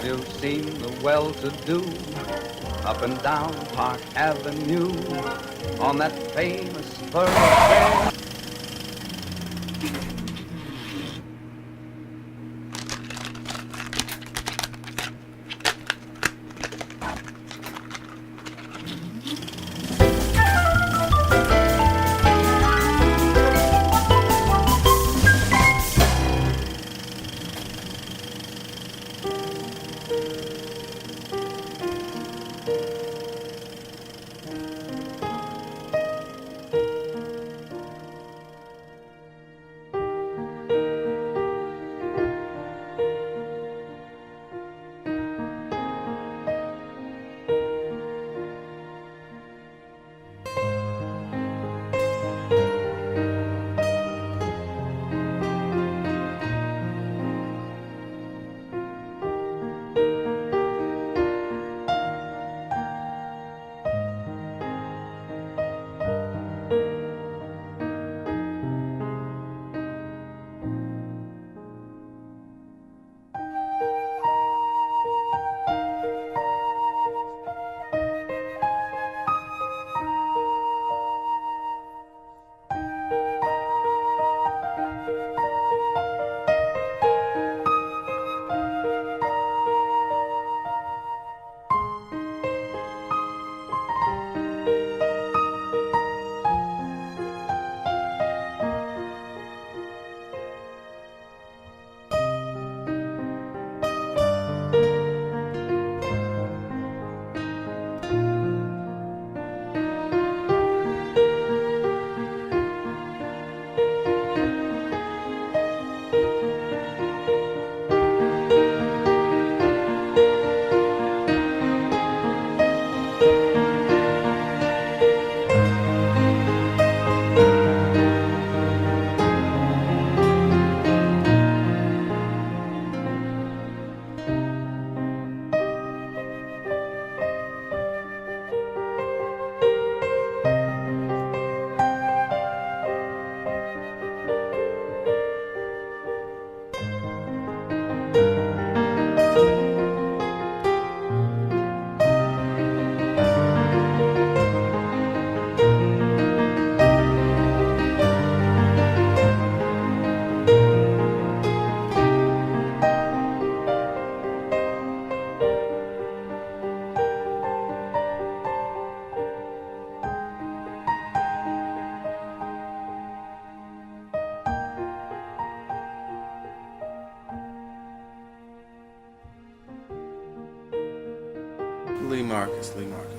You've seen the well-to-do up and down Park Avenue on that famous thoroughfare. Lee Marcus.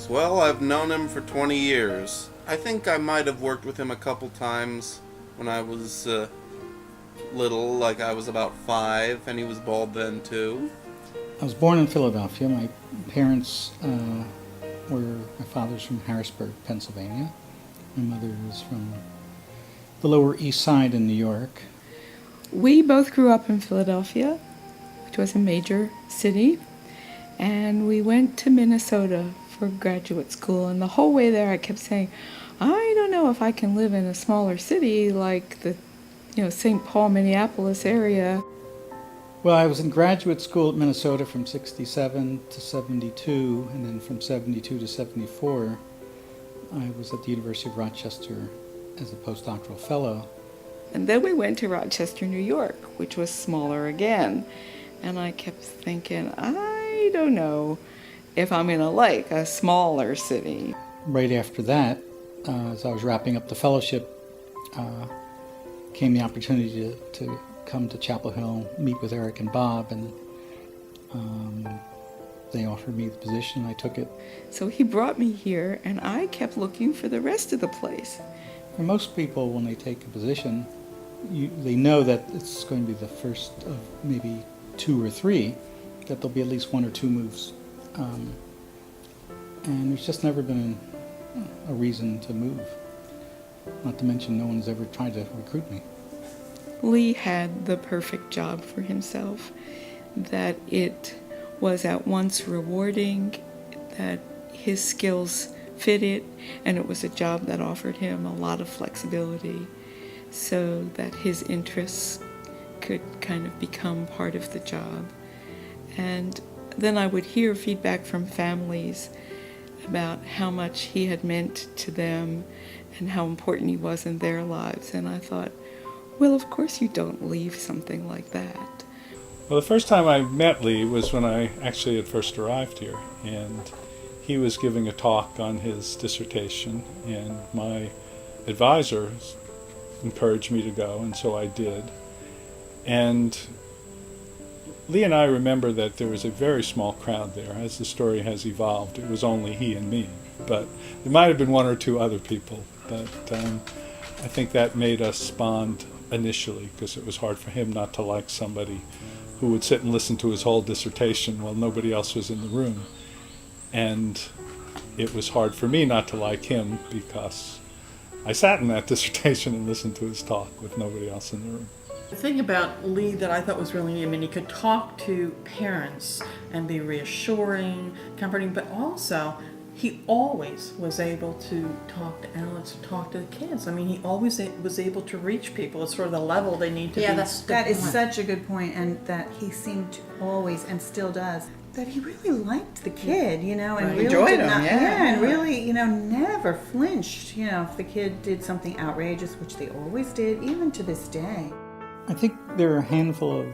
Well, I've known him for 20 years. I think I might have worked with him a couple times when I was little, like I was about 5, and he was bald then too. I was born in Philadelphia. My parents my father's from Harrisburg, Pennsylvania. My mother was from the Lower East Side in New York. We both grew up in Philadelphia, which was a major city, and we went to Minnesota for graduate school. And the whole way there I kept saying, I don't know if I can live in a smaller city like the St. Paul, Minneapolis area. Well, I was in graduate school at Minnesota from 67 to 72, and then from 72 to 74, I was at the University of Rochester as a postdoctoral fellow. And then we went to Rochester, New York, which was smaller again. And I kept thinking, I don't know if I'm going to like a smaller city. Right after that, as I was wrapping up the fellowship, came the opportunity to come to Chapel Hill, meet with Eric and Bob, and they offered me the position. I took it. So he brought me here, and I kept looking for the rest of the place. For most people, when they take a position, they know that it's going to be the first of maybe 2 or 3, that there'll be at least 1 or 2 moves. And there's just never been a reason to move. Not to mention no one's ever tried to recruit me. Lee had the perfect job for himself, that it was at once rewarding, that his skills fit it, and it was a job that offered him a lot of flexibility so that his interests could kind of become part of the job. And then I would hear feedback from families about how much he had meant to them and how important he was in their lives. And I thought, well, of course you don't leave something like that. Well, the first time I met Lee was when I actually had first arrived here, and he was giving a talk on his dissertation, and my advisor encouraged me to go, and so I did. And Lee and I remember that there was a very small crowd there. As the story has evolved, it was only he and me, but there might have been one or two other people. But I think that made us bond initially, because it was hard for him not to like somebody who would sit and listen to his whole dissertation while nobody else was in the room. And it was hard for me not to like him because I sat in that dissertation and listened to his talk with nobody else in the room. The thing about Lee that I thought was really neat, I mean, he could talk to parents and be reassuring, comforting, but also he always was able to talk to Alex, talk to the kids. I mean, he always was able to reach people at sort of the level they need to be. That is such a good point, and that he seemed to always, and still does, that he really liked the kid, you know, and Right. really Enjoyed did him, not, yeah. and really, you know, never flinched, you know, if the kid did something outrageous, which they always did, even to this day. I think there are a handful of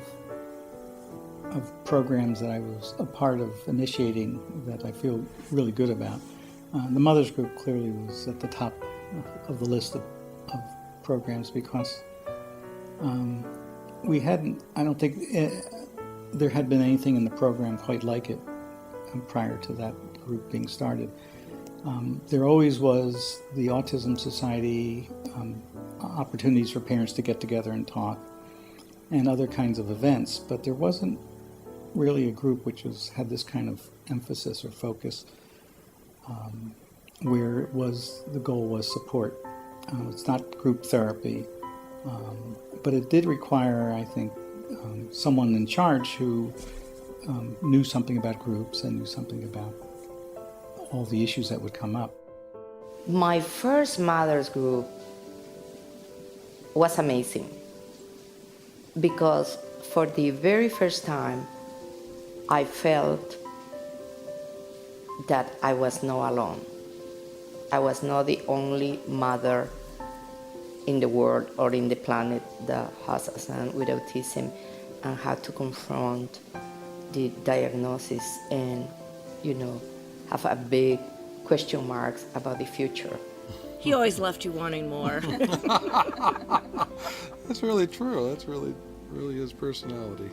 programs that I was a part of initiating that I feel really good about. The Mothers Group clearly was at the top of the list of programs because we hadn't, I don't think there had been anything in the program quite like it prior to that group being started. There always was the Autism Society, opportunities for parents to get together and talk, and other kinds of events, but there wasn't really a group which had this kind of emphasis or focus where the goal was support. It's not group therapy, but it did require, I think, someone in charge who knew something about groups and knew something about all the issues that would come up. My first mother's group was amazing because for the very first time I felt that I was not alone. I was not the only mother in the world or in the planet that has a son with autism and had to confront the diagnosis and, you know, have a big question marks about the future. He always left you wanting more. That's really true. That's really his personality.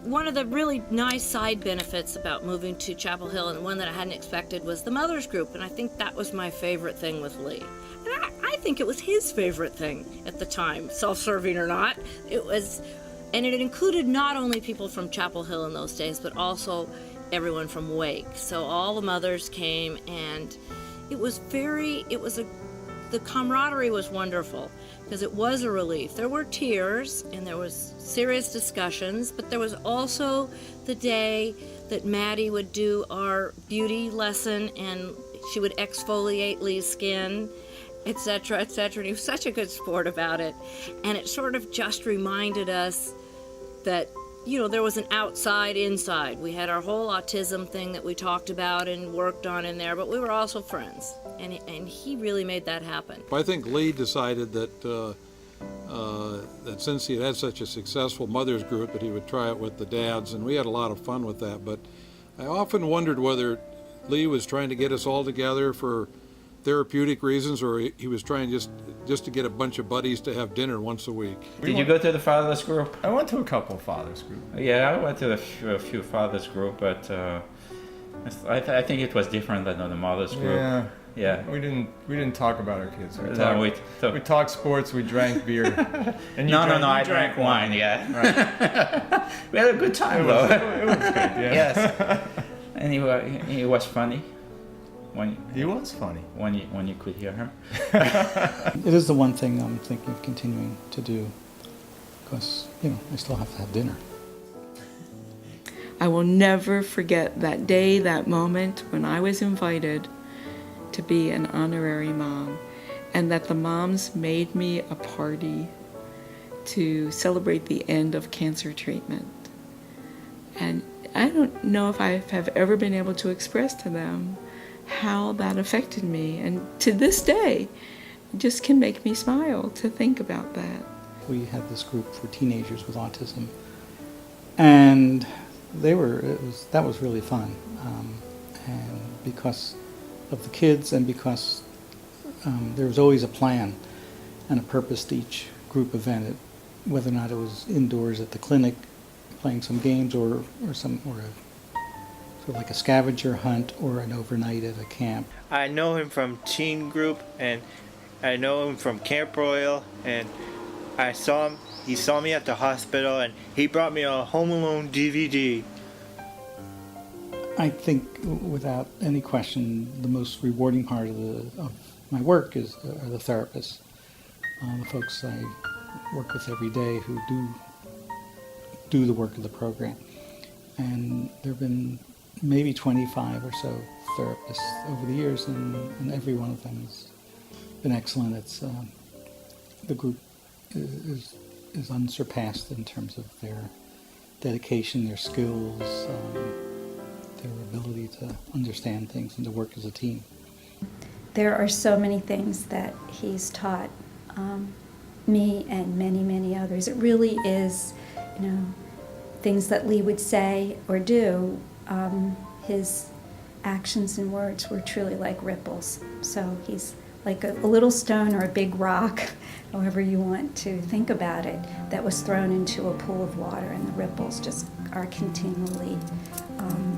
One of the really nice side benefits about moving to Chapel Hill, and one that I hadn't expected, was the Mothers Group, and I think that was my favorite thing with Lee. And I think it was his favorite thing at the time, self-serving or not. It was, and it included not only people from Chapel Hill in those days, but also everyone from Wake. So all the mothers came, and the camaraderie was wonderful because it was a relief. There were tears and there was serious discussions, but there was also the day that Maddie would do our beauty lesson and she would exfoliate Lee's skin, etc., etc. And he was such a good sport about it. And it sort of just reminded us that, you know, there was an outside, inside. We had our whole autism thing that we talked about and worked on in there, but we were also friends. And he really made that happen. I think Lee decided that that since he had such a successful mothers group that he would try it with the dads, and we had a lot of fun with that. But I often wondered whether Lee was trying to get us all together for therapeutic reasons, or he was trying just to get a bunch of buddies to have dinner once a week. Did you go to the fathers group? I went to a couple of fathers group. Yeah, I went to a few fathers group, but I think it was different than the mothers group. Yeah. We didn't talk about our kids. We talked sports. We drank beer. And no, I drank wine. Yeah. Right. We had a good time though. It was good. Yeah. Yes. And he was funny. He was funny when you could hear him. It is the one thing I'm thinking of continuing to do because, you know, I still have to have dinner. I will never forget that day, that moment when I was invited to be an honorary mom, and that the moms made me a party to celebrate the end of cancer treatment. And I don't know if I have ever been able to express to them how that affected me. And to this day, it just can make me smile to think about that. We had this group for teenagers with autism, and that was really fun. And because of the kids, and because there was always a plan and a purpose to each group event, whether or not it was indoors at the clinic playing some games, or sort of like a scavenger hunt, or an overnight at a camp. I know him from teen group, and I know him from Camp Royal, and I saw him. He saw me at the hospital, and he brought me a Home Alone DVD. I think, without any question, the most rewarding part of my work are the therapists, the folks I work with every day who do the work of the program. And there have been maybe 25 or so therapists over the years, and every one of them has been excellent. It's the group is unsurpassed in terms of their dedication, their skills, their ability to understand things and to work as a team. There are so many things that he's taught me and many, many others. It really is, things that Lee would say or do. His actions and words were truly like ripples. So he's like a little stone or a big rock, however you want to think about it, that was thrown into a pool of water, and the ripples just are continually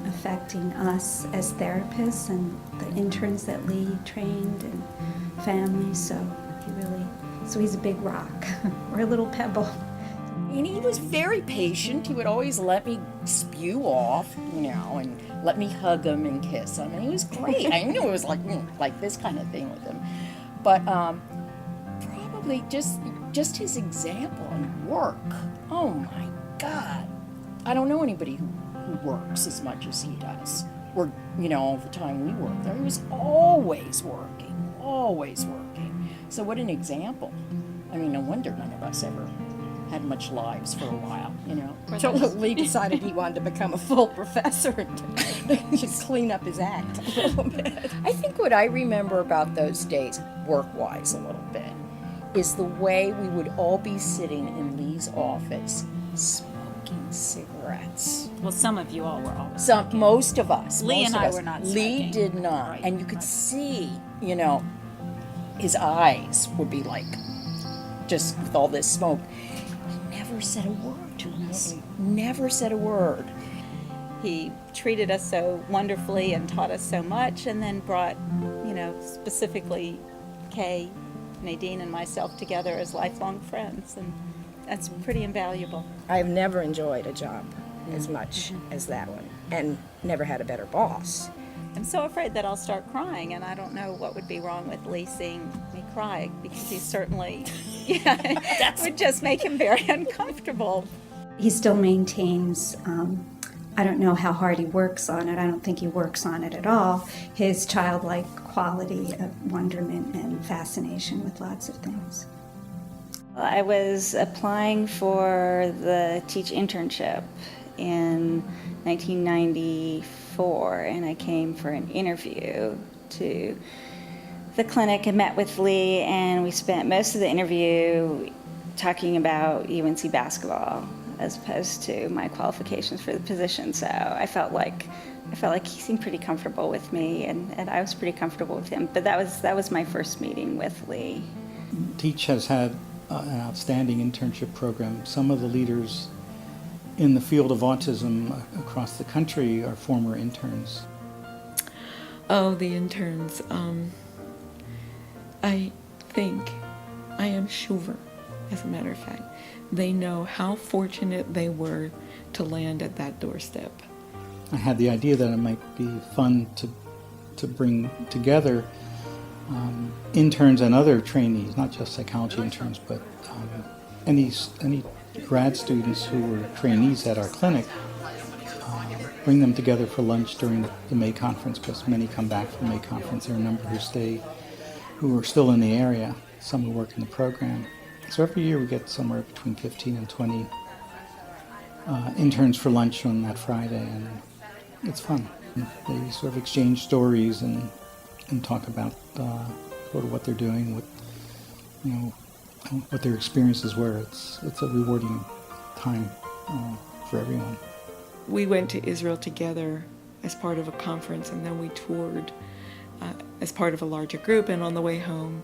affecting us as therapists and the interns that Lee trained and families. So he's a big rock or a little pebble. And he was very patient. He would always let me spew off, and let me hug him and kiss him. And he was great. I knew it was like this kind of thing with him. But probably just his example and work. Oh my God. I don't know anybody who works as much as he does. Or, all the time we worked there. He was always working, always working. So what an example. I mean, no wonder none of us ever had much lives for a while, Until Lee decided he wanted to become a full professor and just clean up his act a little bit. I think what I remember about those days, work-wise a little bit, is the way we would all be sitting in Lee's office smoking cigarettes. Well, some of you all were always Most of us. Lee most and of I us. were not Lee smoking. did not. Right. And you could see, his eyes would be like, just with all this smoke. He never said a word to us. Never said a word. He treated us so wonderfully and taught us so much, and then brought, specifically Kay, Nadine, and myself together as lifelong friends, and that's pretty invaluable. I've never enjoyed a job as much as that one, and never had a better boss. I'm so afraid that I'll start crying, and I don't know what would be wrong with Lee seeing me cry, because he certainly would just make him very uncomfortable. He still maintains, I don't know how hard he works on it, I don't think he works on it at all, his childlike quality of wonderment and fascination with lots of things. I was applying for the TEACCH internship in 1994, and I came for an interview to the clinic and met with Lee, and we spent most of the interview talking about UNC basketball as opposed to my qualifications for the position. So I felt like he seemed pretty comfortable with me, and I was pretty comfortable with him. But that was my first meeting with Lee. TEACCH has had an outstanding internship program. Some of the leaders in the field of autism across the country are former interns. Oh, the interns. I am sure, as a matter of fact, they know how fortunate they were to land at that doorstep. I had the idea that it might be fun to bring together interns and other trainees, not just psychology interns, but any grad students who were trainees at our clinic, bring them together for lunch during the May conference, because many come back from the May conference. There are a number who are still in the area, some who work in the program. So every year we get somewhere between 15 and 20 interns for lunch on that Friday, and it's fun. They sort of exchange stories and talk about sort of what they're doing, what their experiences were. It's a rewarding time for everyone. We went to Israel together as part of a conference, and then we toured as part of a larger group. And on the way home,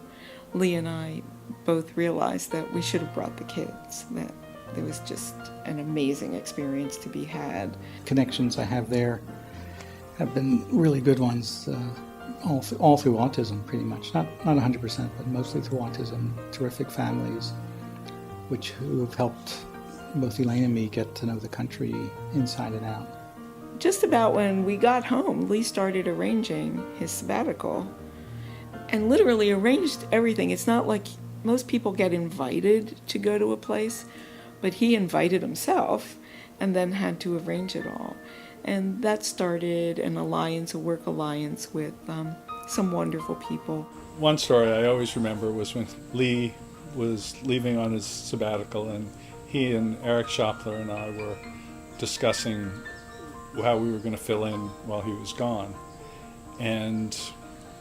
Lee and I both realized that we should have brought the kids, that it was just an amazing experience to be had. Connections I have there have been really good ones, all through autism, pretty much. Not 100%, but mostly through autism. Terrific families, who have helped both Elaine and me get to know the country inside and out. Just about when we got home, Lee started arranging his sabbatical and literally arranged everything. It's not like most people get invited to go to a place, but he invited himself and then had to arrange it all. And that started an alliance, a work alliance with some wonderful people. One story I always remember was when Lee was leaving on his sabbatical, and he and Eric Schopler and I were discussing how we were going to fill in while he was gone. And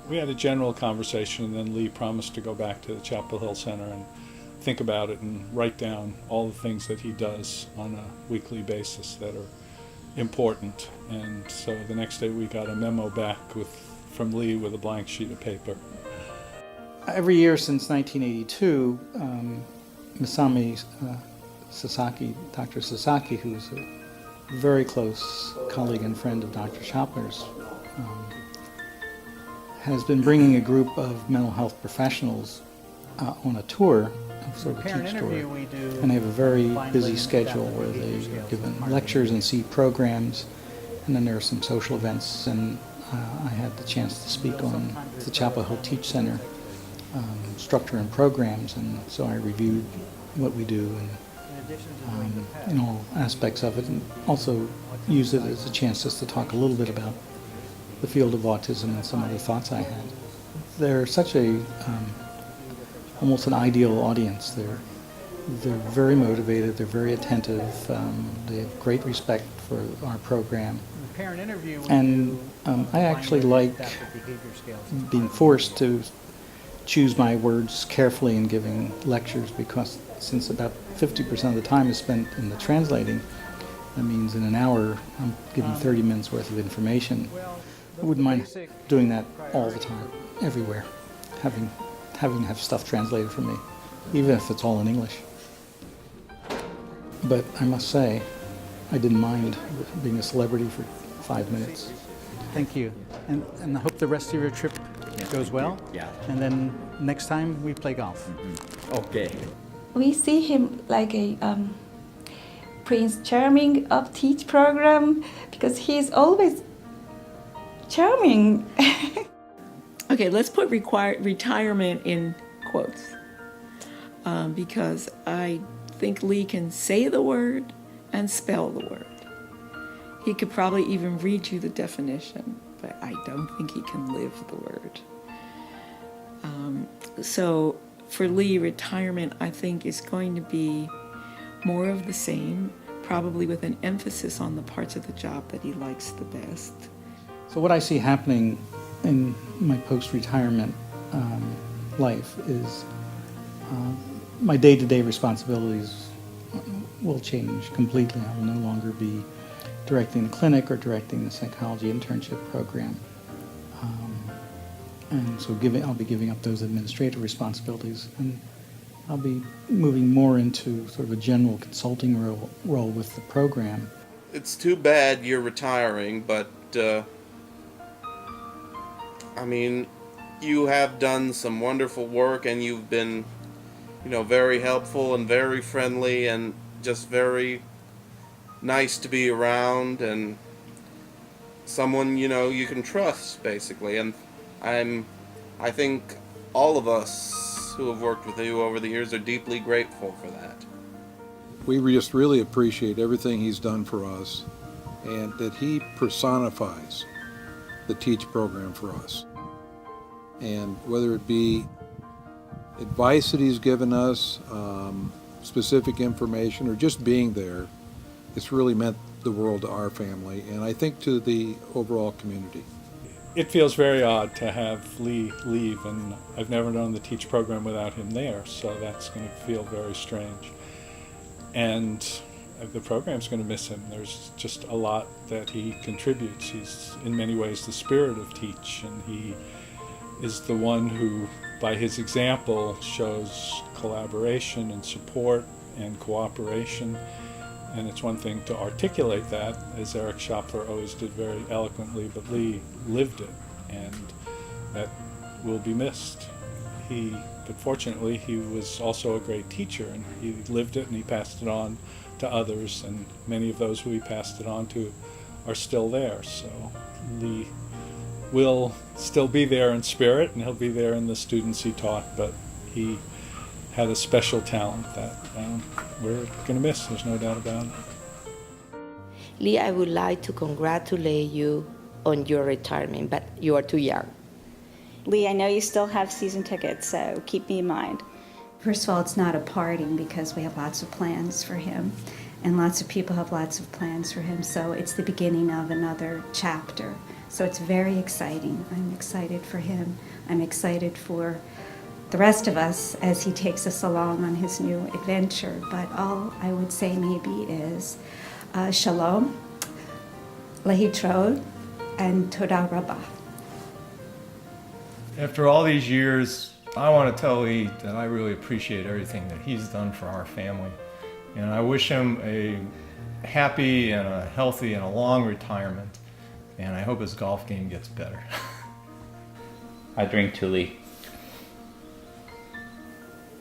we had a general conversation, and then Lee promised to go back to the Chapel Hill Center and think about it and write down all the things that he does on a weekly basis that are important. And so the next day we got a memo back from Lee with a blank sheet of paper. Every year since 1982, Masami Sasaki, Dr. Sasaki, who's a very close colleague and friend of Dr. Schopler's, has been bringing a group of mental health professionals on a tour, sort of a TEACCH tour. And they have a very busy schedule where they are given lectures and see programs, and then there are some social events. And I had the chance to speak on the Chapel Hill TEACCH Center structure and programs, and so I reviewed what we do and all aspects of it, and also used it as a chance just to talk a little bit about the field of autism and some of the thoughts I had. They're such a almost an ideal audience. They're very motivated. They're very attentive. They have great respect for our program. And I actually like being forced to choose my words carefully in giving lectures, because since about 50% of the time is spent in the translating, that means in an hour I'm giving 30 minutes worth of information. I wouldn't mind doing that all the time, everywhere, having to have stuff translated for me, even if it's all in English. But I must say, I didn't mind being a celebrity for 5 minutes. Thank you. And I hope the rest of your trip goes well. Yeah. And then next time we play golf. Okay. We see him like a Prince Charming of TEACCH program, because he's always charming. Okay, let's put retirement in quotes, because I think Lee can say the word and spell the word. He could probably even read you the definition, but I don't think he can live the word. So for Lee, retirement, I think, is going to be more of the same, probably with an emphasis on the parts of the job that he likes the best. So what I see happening in my post-retirement life is my day-to-day responsibilities will change completely. I will no longer be directing the clinic or directing the psychology internship program. And so I'll be giving up those administrative responsibilities, and I'll be moving more into sort of a general consulting role with the program. It's too bad you're retiring, but I mean, you have done some wonderful work, and you've been, very helpful and very friendly and just very nice to be around, and someone, you can trust, basically. And I think all of us who have worked with you over the years are deeply grateful for that. We just really appreciate everything he's done for us, and that he personifies the TEACCH program for us. And whether it be advice that he's given us, specific information, or just being there, it's really meant the world to our family, and I think to the overall community. It feels very odd to have Lee leave, and I've never known the TEACCH program without him there, so that's going to feel very strange. And the program's going to miss him. There's just a lot that he contributes. He's in many ways the spirit of TEACCH, and he is the one who, by his example, shows collaboration and support and cooperation. And it's one thing to articulate that, as Eric Schopfer always did very eloquently, but Lee lived it, and that will be missed. But fortunately, he was also a great teacher, and he lived it and he passed it on to others, and many of those who he passed it on to are still there. So Lee will still be there in spirit, and he'll be there in the students he taught, but he had a special talent that we're going to miss, there's no doubt about it. Lee, I would like to congratulate you on your retirement, but you are too young. Lee, I know you still have season tickets, so keep me in mind. First of all, it's not a parting because we have lots of plans for him, and lots of people have lots of plans for him, so it's the beginning of another chapter. So it's very exciting. I'm excited for him. I'm excited for the rest of us as he takes us along on his new adventure. But all I would say maybe is shalom, lehitrod, and toda rabah. After all these years, I want to tell Lee that I really appreciate everything that he's done for our family. And I wish him a happy and a healthy and a long retirement. And I hope his golf game gets better. I drink to Lee.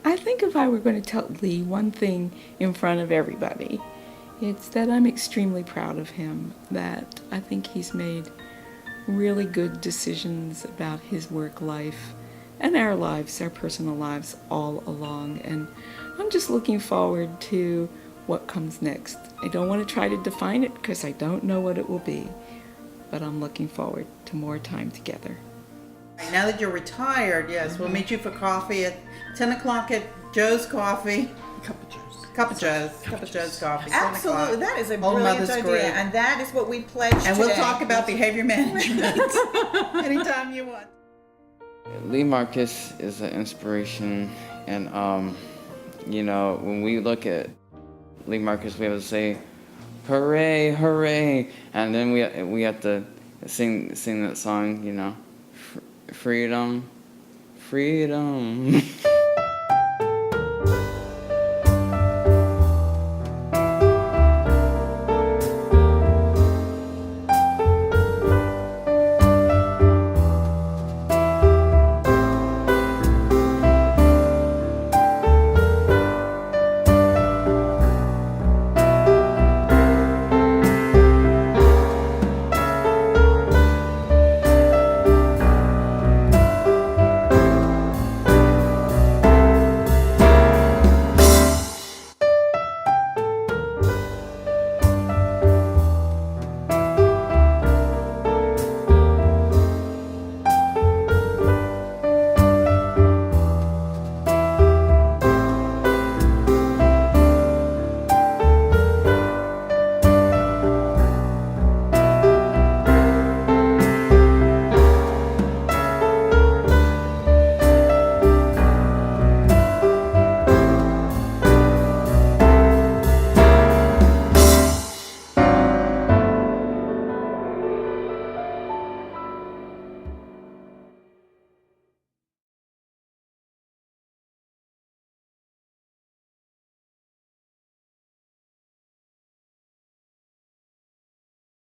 I think if I were going to tell Lee one thing in front of everybody, it's that I'm extremely proud of him, that I think he's made really good decisions about his work life and our lives, our personal lives all along. And I'm just looking forward to what comes next. I don't want to try to define it because I don't know what it will be, but I'm looking forward to more time together. Now that you're retired, yes, we'll meet you for coffee at 10 o'clock at Joe's Coffee. Cup of Joe's Coffee. Absolutely, that is a Old brilliant Mother's idea, Group. and that is what we pledged And we'll today. talk about behavior management anytime you want. Lee Marcus is an inspiration, and you know, when we look at Lee Marcus, we have to say, "Hooray, hooray!" And then we have to sing that song, you know, freedom, freedom.